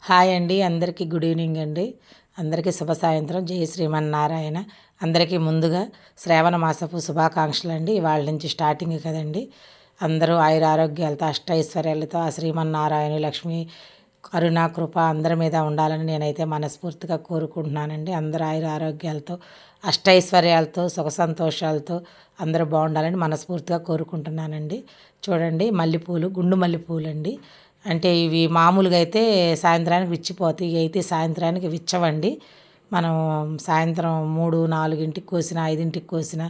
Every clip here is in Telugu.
హాయ్ అండి, అందరికీ గుడ్ ఈవినింగ్ అండి. అందరికీ శుభ సాయంత్రం. జై శ్రీమన్నారాయణ. అందరికీ ముందుగా శ్రావణ మాసపు శుభాకాంక్షలు అండి. ఇవాళ నుంచి స్టార్టింగ్ కదండి. అందరూ ఆయురారోగ్యాలతో అష్టైశ్వర్యాలతో ఆ శ్రీమన్నారాయణ లక్ష్మి కరుణ కృప అందరి మీద ఉండాలని నేనైతే మనస్ఫూర్తిగా కోరుకుంటున్నానండి. అందరూ ఆయురారోగ్యాలతో అష్టైశ్వర్యాలతో సుఖ సంతోషాలతో అందరూ బాగుండాలని మనస్ఫూర్తిగా కోరుకుంటున్నానండి. చూడండి, మల్లెపూలు, గుండు మల్లెపూలు అండి. అంటే ఇవి మామూలుగా అయితే సాయంత్రానికి విచ్చిపోతాయి. ఇవి అయితే సాయంత్రానికి విచ్చవండి. మనం సాయంత్రం 3, 4కి కోసిన, 5కి కోసిన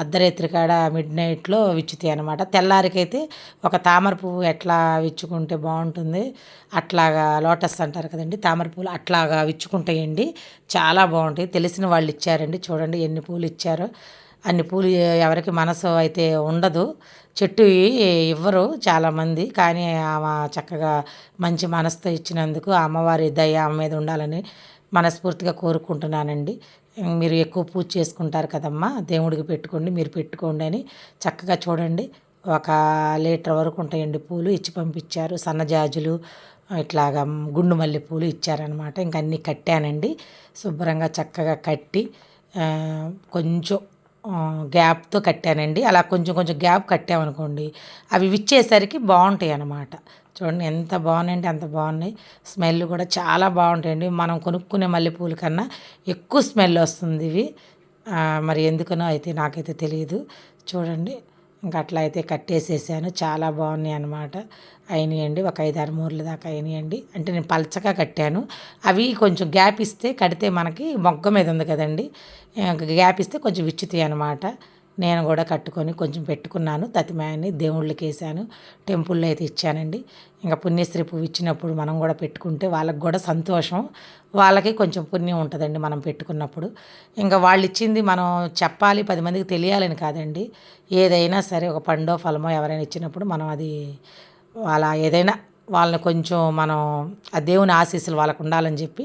అర్ధరాత్రి కాడ మిడ్ నైట్లో విచ్చుతాయి అనమాట. తెల్లారికైతే ఒక తామర పువ్వు ఎట్లా విచ్చుకుంటే బాగుంటుంది, అట్లాగా లోటస్ అంటారు కదండి, తామర పువ్వులు అట్లాగా విచ్చుకుంటాయండి. చాలా బాగుంటాయి. తెలిసిన వాళ్ళు ఇచ్చారండి. చూడండి ఎన్ని పూలు ఇచ్చారో. అన్ని పూలు ఎవరికి మనసు అయితే ఉండదు, చెట్టు ఇవ్వరు చాలామంది. కానీ ఆమె చక్కగా మంచి మనసుతో ఇచ్చినందుకు ఆ అమ్మవారి దయ ఆమె మీద ఉండాలని మనస్ఫూర్తిగా కోరుకుంటున్నానండి. మీరు ఎక్కువ పూజ చేసుకుంటారు కదమ్మా, దేవుడికి పెట్టుకోండి, మీరు పెట్టుకోండి అని చక్కగా చూడండి. 1 లీటర్ వరకు ఉంటాయండి పూలు ఇచ్చి పంపించారు. సన్నజాజులు ఇట్లాగా గుండు మల్లె పూలు ఇచ్చారనమాట. ఇంక అన్నీ కట్టానండి. శుభ్రంగా చక్కగా కట్టి కొంచెం గ్యాప్తో కట్టానండి. అలా కొంచెం కొంచెం గ్యాప్ కట్టామనుకోండి, అవి విచ్చేసరికి బాగుంటాయి అన్నమాట. చూడండి ఎంత బాగున్నాయంటే అంత బాగున్నాయి. స్మెల్ కూడా చాలా బాగుంటాయండి. మనం కొనుక్కునే మల్లెపూల కన్నా ఎక్కువ స్మెల్ వస్తుంది ఇవి. మరి ఎందుకనో అయితే నాకైతే తెలియదు. చూడండి, ఇంక అట్లా అయితే కట్టేసేసాను. చాలా బాగున్నాయి అన్నమాట. అయినాయండి, ఒక 5, 6 మూరల దాకా అయినాయండి. అంటే నేను పలచగా కట్టాను. అవి కొంచెం గ్యాప్ ఇస్తే కడితే మనకి మొగ్గ మీద ఉంది కదండి, గ్యాప్ ఇస్తే కొంచెం విచ్చుతాయి అనమాట. నేను కూడా కట్టుకొని కొంచెం పెట్టుకున్నాను. తతిమాయని దేవుళ్ళకి వేసాను, టెంపుల్లో అయితే ఇచ్చానండి. ఇంకా పుణ్యశ్రీ పువ్వు ఇచ్చినప్పుడు మనం కూడా పెట్టుకుంటే వాళ్ళకి కూడా సంతోషం, వాళ్ళకి కొంచెం పుణ్యం ఉంటుందండి మనం పెట్టుకున్నప్పుడు. ఇంకా వాళ్ళు ఇచ్చింది మనం చెప్పాలి, 10 మందికి తెలియాలని కాదండి. ఏదైనా సరే ఒక పండో ఫలమో ఎవరైనా ఇచ్చినప్పుడు మనం అది అలా ఏదైనా వాళ్ళని కొంచెం మనం ఆ దేవుని ఆశీస్సులు వాళ్ళకు ఉండాలని చెప్పి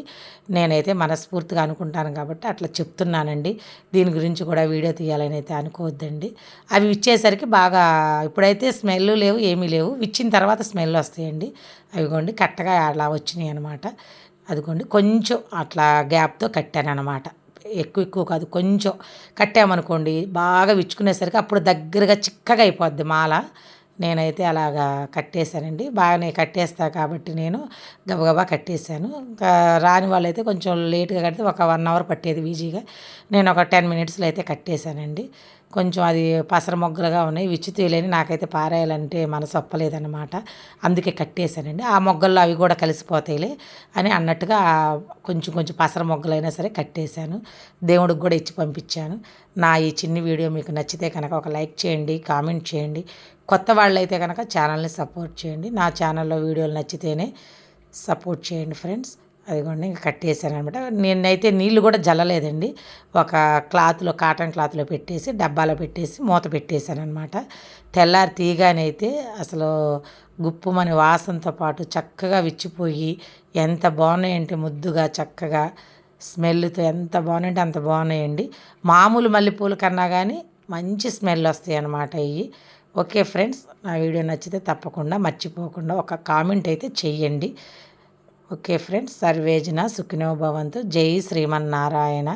నేనైతే మనస్ఫూర్తిగా అనుకుంటాను కాబట్టి అట్లా చెప్తున్నానండి. దీని గురించి కూడా వీడియో తీయాలని అయితే అనుకోవద్దండి. అవి ఇచ్చేసరికి బాగా ఇప్పుడైతే స్మెల్ లేవు, ఏమీ లేవు. ఇచ్చిన తర్వాత స్మెల్ వస్తాయండి. అవిగోండి కట్టగా అలా వచ్చినాయి అనమాట. అదిగోండి కొంచెం అట్లా గ్యాప్తో కట్టాను అనమాట. ఎక్కువ కాదు, కొంచెం కట్టామనుకోండి బాగా విచ్చుకునేసరికి అప్పుడు దగ్గరగా చిక్కగా అయిపోద్ది మాల. నేనైతే అలాగా కట్టేశానండి. బాగానే కట్టేస్తా కాబట్టి నేను గబగబా కట్టేశాను. ఇంకా రాని వాళ్ళైతే కొంచెం లేట్గా కడితే ఒక 1 అవర్ పట్టేది ఈజీగా. నేను ఒక 10 మినిట్స్లో అయితే కట్టేశానండి. కొంచెం అది పసర మొగ్గలుగా ఉన్నాయి, విచ్చుతీయలేని నాకైతే పారేయాలంటే మనసు ఒప్పలేదన్నమాట. అందుకే కట్టేశానండి. ఆ మొగ్గల్లో అవి కూడా కలిసిపోతాయిలే అని అన్నట్టుగా కొంచెం కొంచెం పసర మొగ్గలైనా సరే కట్టేశాను. దేవుడికి కూడా ఇచ్చి పంపించాను. నా ఈ చిన్ని వీడియో మీకు నచ్చితే కనుక ఒక లైక్ చేయండి, కామెంట్ చేయండి. కొత్త వాళ్ళైతే కనుక ఛానల్ని సపోర్ట్ చేయండి. నా ఛానల్లో వీడియోలు నచ్చితేనే సపోర్ట్ చేయండి ఫ్రెండ్స్. అదిగోండి ఇంక కట్టేసాను అనమాట. నేనైతే నీళ్ళు కూడా జల్లలేదండి. ఒక క్లాత్లో, కాటన్ క్లాత్లో పెట్టేసి డబ్బాలో పెట్టేసి మూత పెట్టేశాను అనమాట. తెల్లారి తీయగానైతే అసలు గుప్పుమని వాసనతో పాటు చక్కగా విచ్చిపోయి ఎంత బాగున్నాయంటే ముద్దుగా చక్కగా స్మెల్తో ఎంత బాగున్నాయంటే అంత బాగున్నాయండి. మామూలు మల్లెపూల కన్నా కానీ మంచి స్మెల్ వస్తాయి అన్నమాట ఇవి. ఓకే ఫ్రెండ్స్, నా వీడియో నచ్చితే తప్పకుండా మర్చిపోకుండా ఒక కామెంట్ అయితే చెయ్యండి. ఓకే ఫ్రెండ్స్, సర్వేజన సుఖినో భవంతు. జై శ్రీమన్నారాయణ.